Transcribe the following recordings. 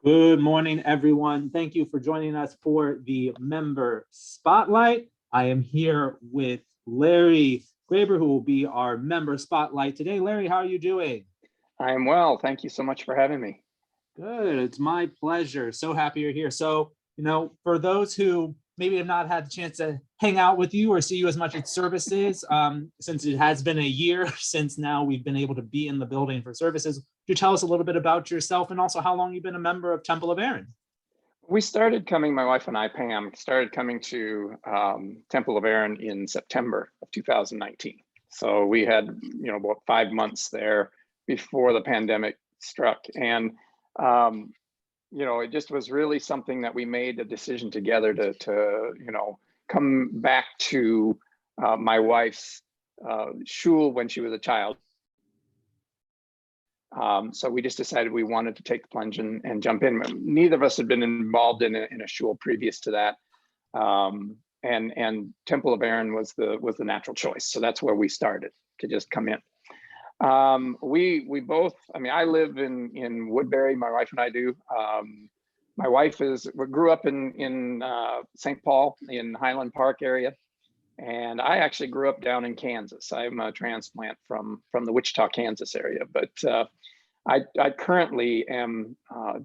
Good morning, everyone. Thank you for joining us for the Member Spotlight. I am here with Larry Graber, who will be our Member Spotlight today. Larry, how are you doing? I am well. Thank you so much for having me. Good. It's my pleasure. So happy you're here. So, for those who maybe have not had the chance to hang out with you or see you as much at services, since it has been a year since now we've been able to be in the building for services, could you tell us a little bit about yourself and also how long you've been a member of Temple of Aaron? We started coming, my wife and I, Pam, started coming to Temple of Aaron in September of 2019. So we had, about 5 months there before the pandemic struck. And, it just was really something that we made a decision together to come back to my wife's shul when she was a child. So we just decided we wanted to take the plunge and jump in. Neither of us had been involved in a shul previous to that, and Temple of Aaron was the natural choice. So that's where we started to just come in. We both. I mean, I live in Woodbury. My wife and I do. My wife grew up in St. Paul in Highland Park area. And I actually grew up down in Kansas. I'm a transplant from the Wichita, Kansas area, but I currently am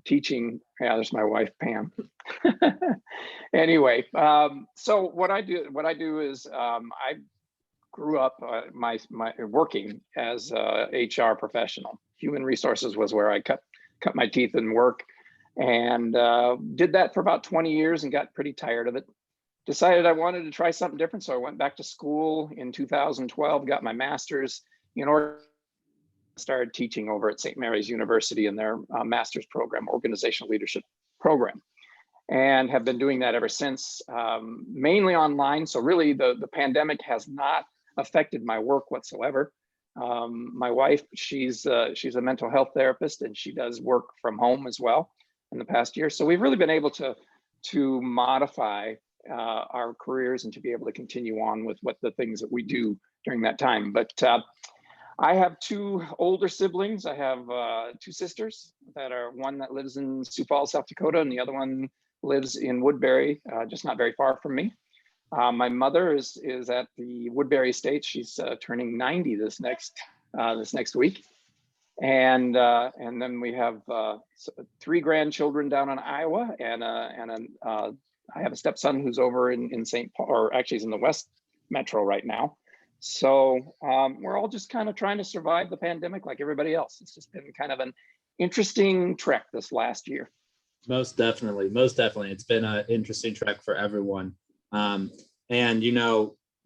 teaching. Yeah, there's my wife, Pam. Anyway, so what I do is I grew up my working as a HR professional. Human resources was where I cut my teeth in work, and did that for about 20 years and got pretty tired of it. Decided I wanted to try something different. So I went back to school in 2012, got my master's in started teaching over at St. Mary's University in their master's program, organizational leadership program, and have been doing that ever since, mainly online. So really the pandemic has not affected my work whatsoever. My wife, she's a mental health therapist, and she does work from home as well in the past year. So we've really been able to modify our careers and to be able to continue on with what the things that we do during that time. But I have two older siblings. I have two sisters one that lives in Sioux Falls, South Dakota, and the other one lives in Woodbury, just not very far from me. My mother is at the Woodbury Estate. She's turning 90 this next week. And then we have 3 grandchildren down in Iowa, and I have a stepson who's over in St. Paul, or actually he's in the West Metro right now. So we're all just kind of trying to survive the pandemic like everybody else. It's just been kind of an interesting trek this last year. Most definitely. It's been an interesting trek for everyone. And,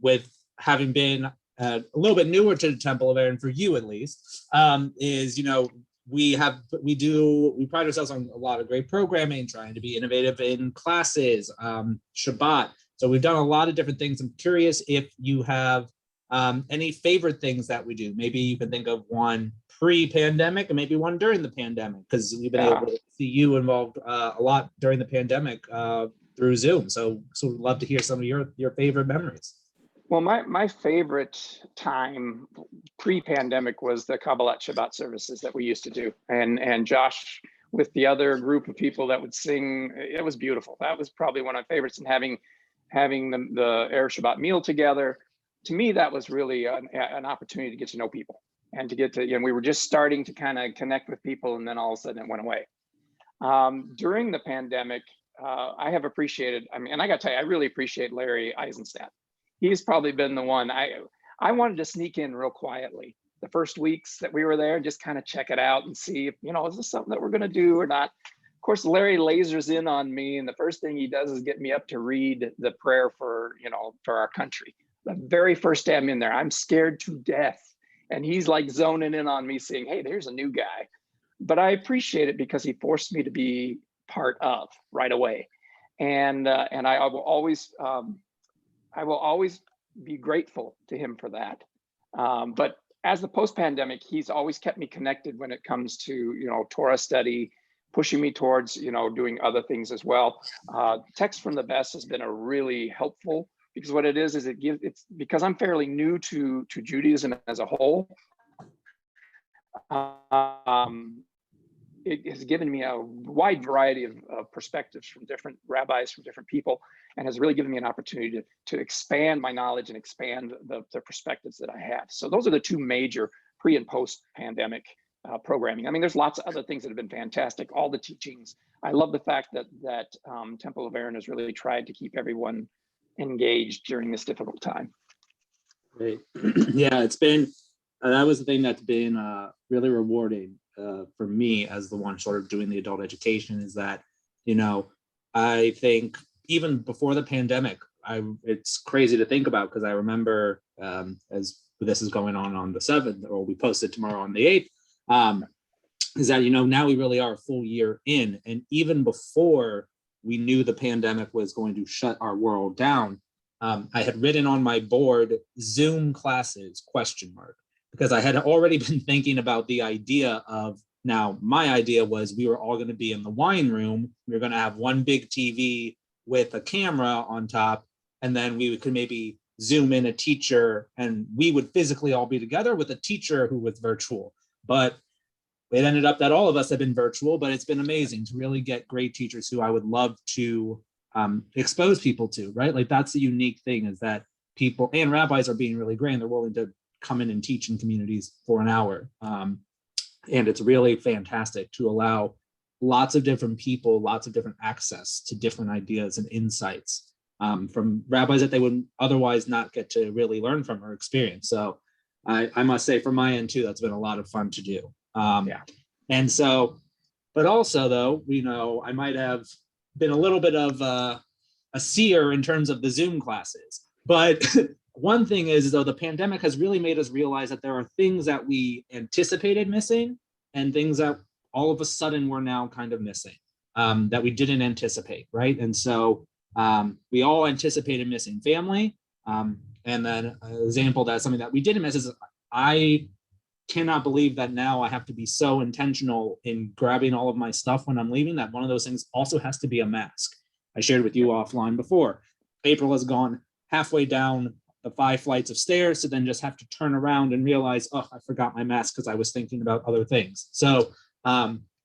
with having been a little bit newer to the Temple of Aaron, for you at least, we pride ourselves on a lot of great programming, trying to be innovative in classes, Shabbat. So we've done a lot of different things. I'm curious if you have any favorite things that we do. Maybe you can think of one pre-pandemic and maybe one during the pandemic, because we've been able to see you involved a lot during the pandemic through Zoom. So we'd love to hear some of your favorite memories. Well, my favorite time pre-pandemic was the Kabbalat Shabbat services that we used to do. And Josh, with the other group of people that would sing, it was beautiful. That was probably one of my favorites. And having the Erev Shabbat meal together, to me, that was really an opportunity to get to know people and to get to, we were just starting to kind of connect with people, and then all of a sudden it went away. During the pandemic, I have appreciated, and I got to tell you, I really appreciate Larry Eisenstadt. He's probably been the one. I wanted to sneak in real quietly the first weeks that we were there, just kind of check it out and see if, is this something that we're going to do or not? Of course, Larry lasers in on me, and the first thing he does is get me up to read the prayer for our country. The very first day I'm in there, I'm scared to death. And he's like zoning in on me saying, hey, there's a new guy. But I appreciate it because he forced me to be part of right away. And I will always be grateful to him for that. But as the post-pandemic, he's always kept me connected when it comes to, Torah study, pushing me towards, doing other things as well. Text from the Best has been a really helpful, because what it is it's because I'm fairly new to Judaism as a whole. it has given me a wide variety of perspectives from different rabbis, from different people, and has really given me an opportunity to expand my knowledge and expand the perspectives that I have. So those are the two major pre and post pandemic programming. I mean, there's lots of other things that have been fantastic. All the teachings. I love the fact that Temple of Aaron has really tried to keep everyone engaged during this difficult time. Great. Yeah, it's been, that was the thing that's been really rewarding for me as the one sort of doing the adult education, is that, you know, I think even before the pandemic, it's crazy to think about, because I remember as this is going on the 7th, or we posted tomorrow on the 8th, is that, you know, now we really are a full year in. And even before we knew the pandemic was going to shut our world down, I had written on my board Zoom classes ? Because I had already been thinking about the idea of, now my idea was we were all going to be in the wine room. We were going to have one big TV with a camera on top, and then we could maybe Zoom in a teacher, and we would physically all be together with a teacher who was virtual. But it ended up that all of us have been virtual, but it's been amazing to really get great teachers who I would love to expose people to, right? Like, that's the unique thing, is that people and rabbis are being really great, and they're willing to come in and teach in communities for an hour. And it's really fantastic to allow lots of different people, lots of different access to different ideas and insights from rabbis that they would otherwise not get to really learn from or experience. So I must say, from my end too, that's been a lot of fun to do. And so, but also though, you know, I might have been a little bit of a seer in terms of the Zoom classes, but one thing is, though, the pandemic has really made us realize that there are things that we anticipated missing and things that all of a sudden we're now kind of missing that we didn't anticipate, right? And so we all anticipated missing family. And then an example that's something that we didn't miss is, I cannot believe that now I have to be so intentional in grabbing all of my stuff when I'm leaving, that one of those things also has to be a mask. I shared with you offline before. April has gone halfway down the 5 flights of stairs to then just have to turn around and realize, oh, I forgot my mask because I was thinking about other things. So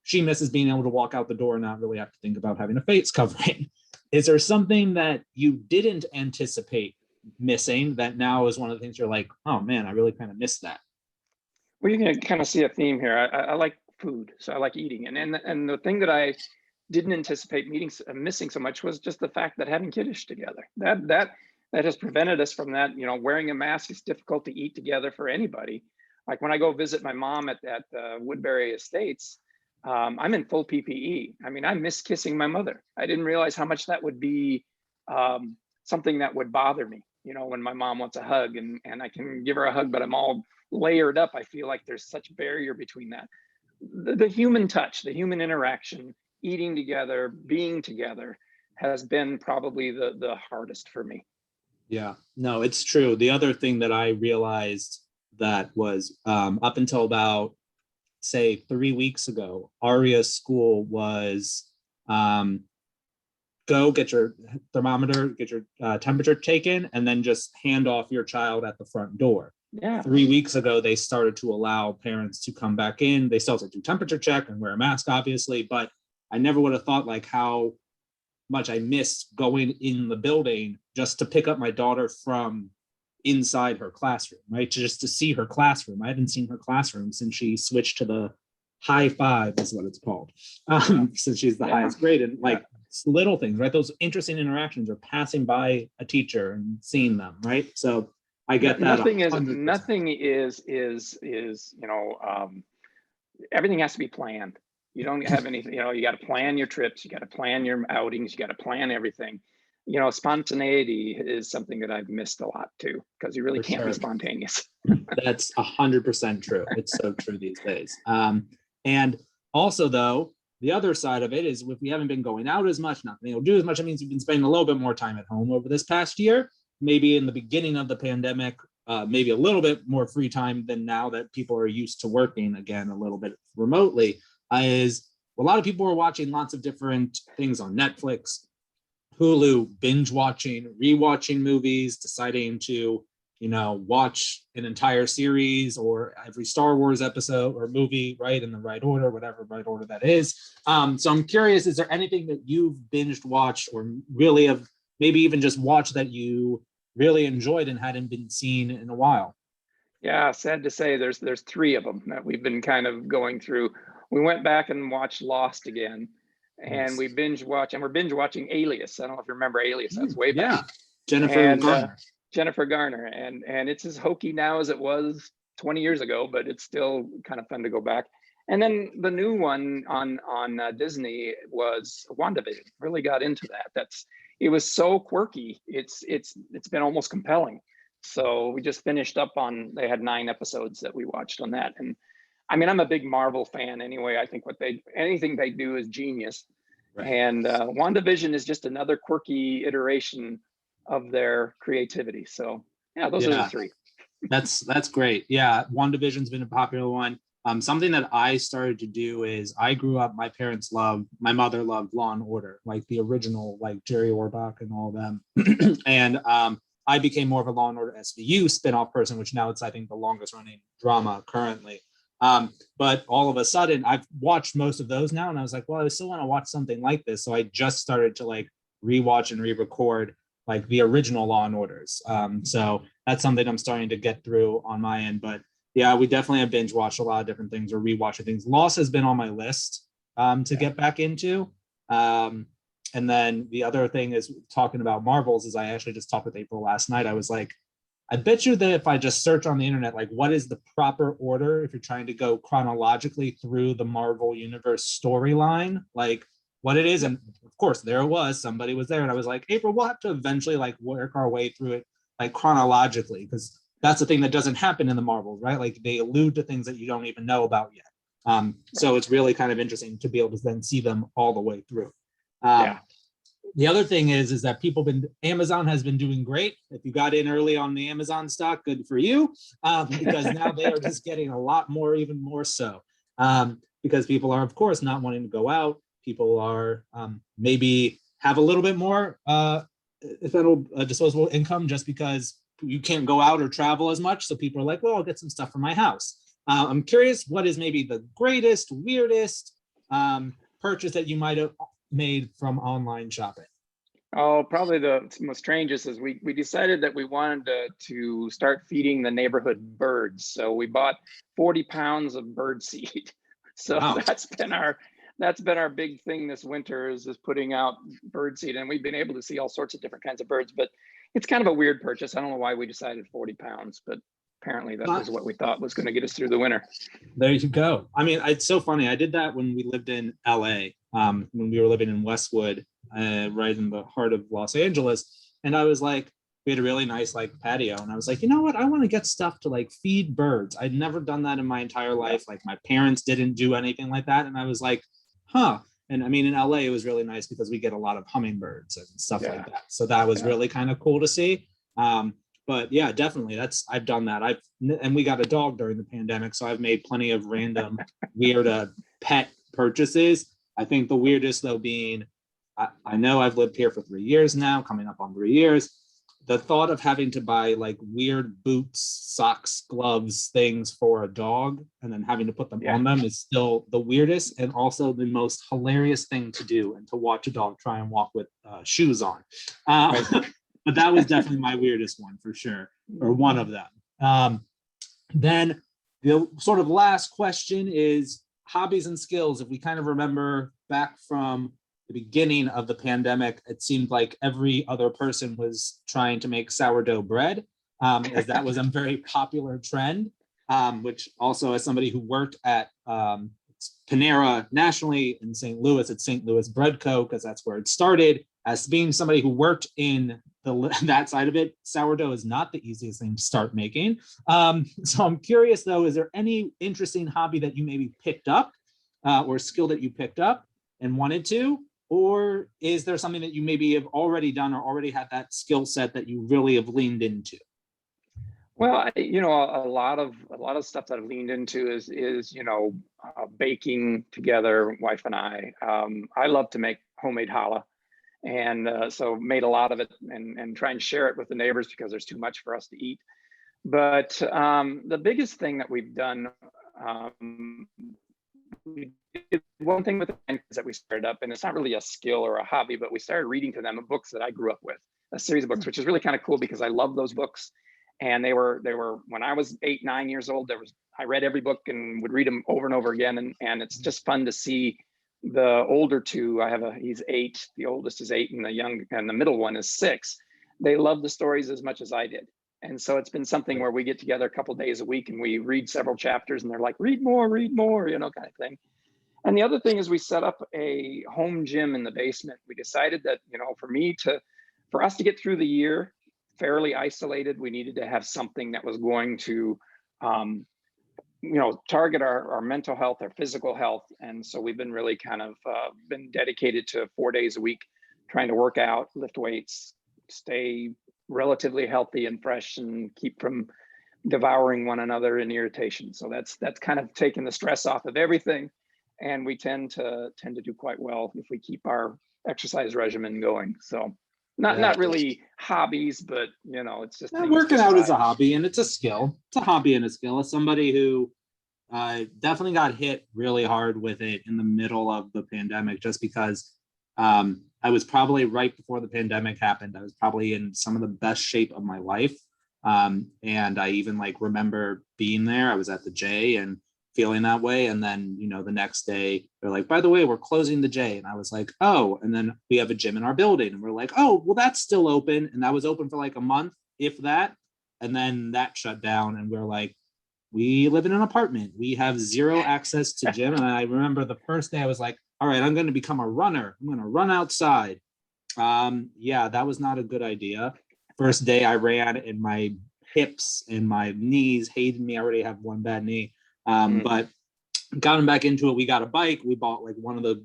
she misses being able to walk out the door and not really have to think about having a face covering. Is there something that you didn't anticipate missing that now is one of the things you're like, oh man, I really kind of missed that? Well, you're going to kind of see a theme here. I like food, so I like eating. And the thing that I didn't anticipate missing so much was just the fact that having kiddush together. That has prevented us from that. You know, wearing a mask is difficult to eat together for anybody. Like when I go visit my mom at Woodbury Estates, I'm in full PPE. I mean, I miss kissing my mother. I didn't realize how much that would be something that would bother me. You know, when my mom wants a hug and I can give her a hug, but I'm all layered up, I feel like there's such a barrier between that. The human touch, the human interaction, eating together, being together has been probably the hardest for me. Yeah, no, it's true. The other thing that I realized that was up until about, say, 3 weeks ago, Aria's school was go get your thermometer, get your temperature taken, and then just hand off your child at the front door. Yeah. 3 weeks ago, they started to allow parents to come back in. They still have to do temperature check and wear a mask, obviously, but I never would have thought like how much I missed going in the building just to pick up my daughter from inside her classroom, right? Just to see her classroom. I haven't seen her classroom since she switched to the high 5 is what it's called, since she's the highest grade. And like little things, right? Those interesting interactions are passing by a teacher and seeing them, right? So I get that. Nothing is, you know, everything has to be planned. You don't have anything, you know, you got to plan your trips, you got to plan your outings, you got to plan everything. You know, spontaneity is something that I've missed a lot too, because you really can't be spontaneous. That's 100% true. It's so true these days. And also though, the other side of it is if we haven't been going out as much, not being able to do as much, it means we've been spending a little bit more time at home over this past year. Maybe in the beginning of the pandemic, maybe a little bit more free time than now that people are used to working again a little bit remotely. Is a lot of people are watching lots of different things on Netflix, Hulu, binge watching, rewatching movies, deciding to watch an entire series or every Star Wars episode or movie, right, in the right order, whatever right order that is. So I'm curious, is there anything that you've binged watched or really have maybe even just watched that you really enjoyed and hadn't been seen in a while? Yeah, sad to say, there's three of them that we've been kind of going through. We went back and watched Lost again, and Nice. we binge watch, and we're binge watching Alias. I don't know if you remember Alias. That's way back. Yeah, Jennifer And Garner. Jennifer Garner, and it's as hokey now as it was 20 years ago, but it's still kind of fun to go back. And then the new one on Disney was WandaVision. Really got into that. It was so quirky. It's been almost compelling. So we just finished up on. They had 9 episodes that we watched on that, and I mean, I'm a big Marvel fan anyway. I think anything they do is genius. Right. And WandaVision is just another quirky iteration of their creativity. So yeah, those are the Yeah, three. that's great. Yeah, WandaVision's been a popular one. Something that I started to do is I grew up, my mother loved Law and Order, like the original, like Jerry Orbach and all of them. And I became more of a Law and Order SVU spinoff person, which now it's, I think, the longest running drama currently. But all of a sudden, I've watched most of those now, and I was like, well, I still want to watch something like this. So I just started to like rewatch and re-record like the original Law and Orders. So that's something I'm starting to get through on my end. But yeah, we definitely have binge watched a lot of different things or rewatching things. Lost has been on my list to get back into. And then the other thing is talking about Marvels is I actually just talked with April last night. I was like, I bet you that if I just search on the internet, like what is the proper order if you're trying to go chronologically through the Marvel Universe storyline, like what it is. And of course, there it was. Somebody was there, and I was like, April, we'll have to eventually like work our way through it like chronologically, because that's the thing that doesn't happen in the Marvels, right? Like they allude to things that you don't even know about yet. So it's really kind of interesting to be able to then see them all the way through. Yeah. The other thing is that Amazon has been doing great. If you got in early on the Amazon stock, good for you, because now they are just getting a lot more, even more so, because people are, of course, not wanting to go out. People are maybe have a little bit more disposable income just because you can't go out or travel as much. So people are like, well, I'll get some stuff for my house. I'm curious, what is maybe the greatest, weirdest purchase that you might have made from online shopping? Oh, probably the most strangest is we decided that we wanted to start feeding the neighborhood birds. So we bought 40 pounds of bird seed. So Wow. that's been our big thing this winter is putting out bird seed. And we've been able to see all sorts of different kinds of birds, but it's kind of a weird purchase. I don't know why we decided 40 pounds, but apparently that was what we thought was going to get us through the winter. There you go. I mean, it's so funny. I did that when we lived in LA, when we were living in Westwood, right in the heart of Los Angeles. And I was like, we had a really nice like patio. And I was like, you know what? I want to get stuff to like feed birds. I'd never done that in my entire life. Like my parents didn't do anything like that. And I was like, huh. And I mean, in LA, it was really nice because we get a lot of hummingbirds and stuff like that. So that was really kind of cool to see. But yeah, definitely I've done that. And we got a dog during the pandemic. So I've made plenty of random weird pet purchases. I think the weirdest though being, I know I've lived here for 3 years now, coming up on 3 years. The thought of having to buy like weird boots, socks, gloves, things for a dog, and then having to put them on them is still the weirdest and also the most hilarious thing to do, and to watch a dog try and walk with shoes on. But that was definitely my weirdest one for sure, or one of them. Then the sort of last question is hobbies and skills. If we kind of remember back from the beginning of the pandemic, it seemed like every other person was trying to make sourdough bread, as that was a very popular trend, which also as somebody who worked at Panera nationally in St. Louis at St. Louis Bread Co., because that's where it started, as being somebody who worked in that side of it, sourdough is not the easiest thing to start making. So I'm curious though, is there any interesting hobby that you maybe picked up or skill that you picked up and wanted to? Or is there something that you maybe have already done or already had that skill set that you really have leaned into? Well, a lot of stuff that I've leaned into is baking together, wife and I. I love to make homemade challah, and so made a lot of it and try and share it with the neighbors because there's too much for us to eat. But the biggest thing that we've done, we did one thing with the kids that we started up, and it's not really a skill or a hobby, but we started reading to them books that I grew up with, a series of books, which is really kind of cool because I love those books. And they were when I was 8, 9 years old, I read every book and would read them over and over again. And it's just fun to see the older two. He's 8, the oldest is 8, and the middle one is 6. They love the stories as much as I did. And so it's been something where we get together a couple days a week and we read several chapters, and they're like, read more, kind of thing. And the other thing is we set up a home gym in the basement. We decided that, for us to get through the year fairly isolated, we needed to have something that was going to, target our mental health, our physical health. And so we've been really kind of been dedicated to 4 days a week, trying to work out, lift weights, stay relatively healthy and fresh, and keep from devouring one another in irritation. So that's kind of taken the stress off of everything. And we tend to do quite well if we keep our exercise regimen going. So not really hobbies, but it's just working out is a hobby and it's a skill. It's a hobby and a skill. As somebody who definitely got hit really hard with it in the middle of the pandemic, just because I was probably right before the pandemic happened. I was probably in some of the best shape of my life. And I even remember being there. I was at the J and feeling that way. And then, the next day they're like, by the way, we're closing the J. And I was like, oh, and then we have a gym in our building. And we're like, oh, well, that's still open. And that was open for a month, if that. And then that shut down. And we're like, we live in an apartment. We have zero access to gym. And I remember the first day I was like, all right, I'm going to become a runner. I'm going to run outside. Yeah, that was not a good idea. First day I ran and my hips and my knees hated me. I already have one bad knee. But gotten back into it. We got a bike. We bought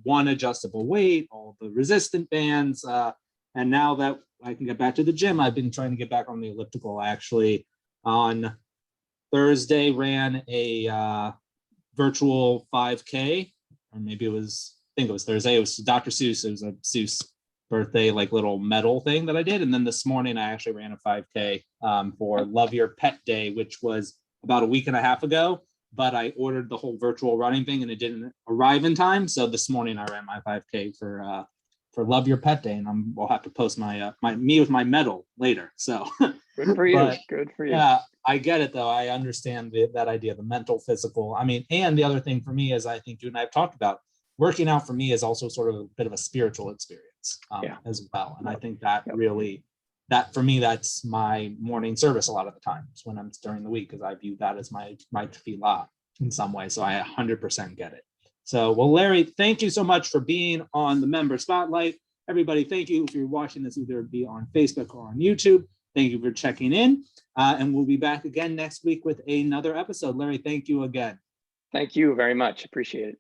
one adjustable weight, all the resistant bands. And now that I can get back to the gym, I've been trying to get back on the elliptical. I actually on Thursday ran a virtual 5K, or maybe I think it was Thursday. It was Dr. Seuss. It was a Seuss birthday, little medal thing that I did. And then this morning I actually ran a 5K for Love Your Pet Day, which was about a week and a half ago. But I ordered the whole virtual running thing and it didn't arrive in time. So this morning I ran my 5K for Love Your Pet Day, and we'll have to post my me with my medal later. So good for you. Good for you. Yeah, I get it though. I understand that idea, the mental, physical. I mean, and the other thing for me is, I think you and I have talked about, working out for me is also sort of a bit of a spiritual experience as well. And I think that really, that for me, that's my morning service a lot of the times when I'm during the week, because I view that as my tefillah in some way. So I 100% get it. So, well, Larry, thank you so much for being on the Member Spotlight. Everybody, thank you if you're watching this, either be on Facebook or on YouTube. Thank you for checking in. And we'll be back again next week with another episode. Larry, thank you again. Thank you very much. Appreciate it.